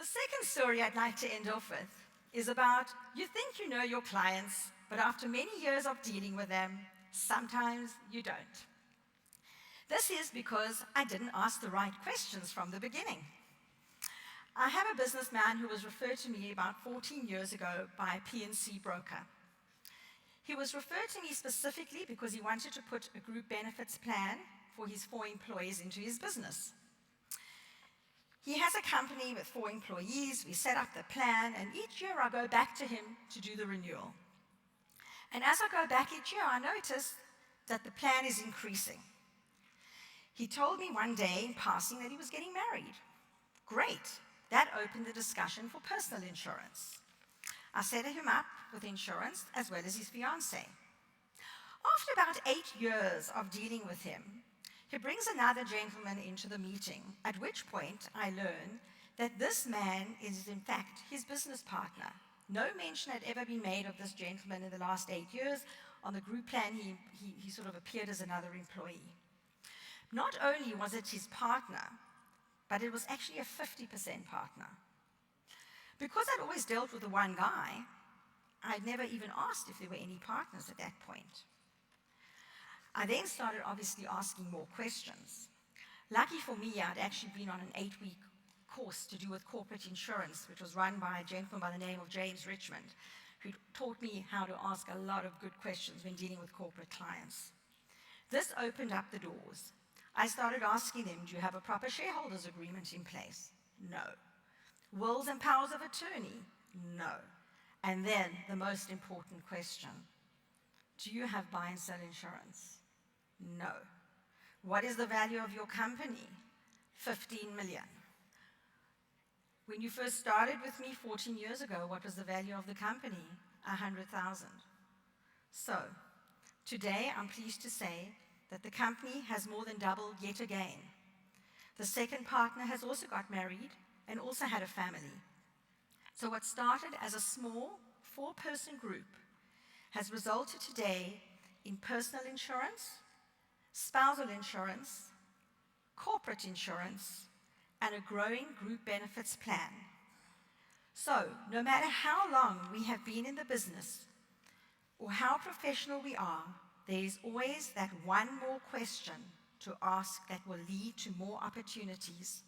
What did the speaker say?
The second story I'd like to end off with is about you think you know your clients, but after many years of dealing with them, sometimes you don't. This is because I didn't ask the right questions from the beginning. I have a businessman who was referred to me about 14 years ago by a P&C broker. He was referred to me specifically because he wanted to put a group benefits plan for his 4 employees into his business. He has a company with 4 employees. We set up the plan, and each year I go back to him to do the renewal. And as I go back each year, I notice that the plan is increasing. He told me one day in passing that he was getting married. Great. That opened the discussion for personal insurance. I set him up with insurance as well as his fiancée. After about 8 years of dealing with him, he brings another gentleman into the meeting, at which point I learn that this man is in fact his business partner. No mention had ever been made of this gentleman in the last 8 years. On the group plan, he sort of appeared as another employee. Not only was it his partner, but it was actually a 50% partner. Because I'd always dealt with the one guy, I'd never even asked if there were any partners at that point. I then started obviously asking more questions. Lucky for me, I'd actually been on an 8-week course to do with corporate insurance, which was run by a gentleman by the name of James Richmond, who taught me how to ask a lot of good questions when dealing with corporate clients. This opened up the doors. I started asking them, do you have a proper shareholders agreement in place? No. Wills and powers of attorney? No. And then the most important question, do you have buy and sell insurance? No. What is the value of your company? 15 million. When you first started with me 14 years ago, what was the value of the company? 100,000. So, today I'm pleased to say that the company has more than doubled yet again. The second partner has also got married and also had a family. So what started as a small 4-person group has resulted today in personal insurance, spousal insurance, corporate insurance, and a growing group benefits plan. So, no matter how long we have been in the business or how professional we are, there is always that one more question to ask that will lead to more opportunities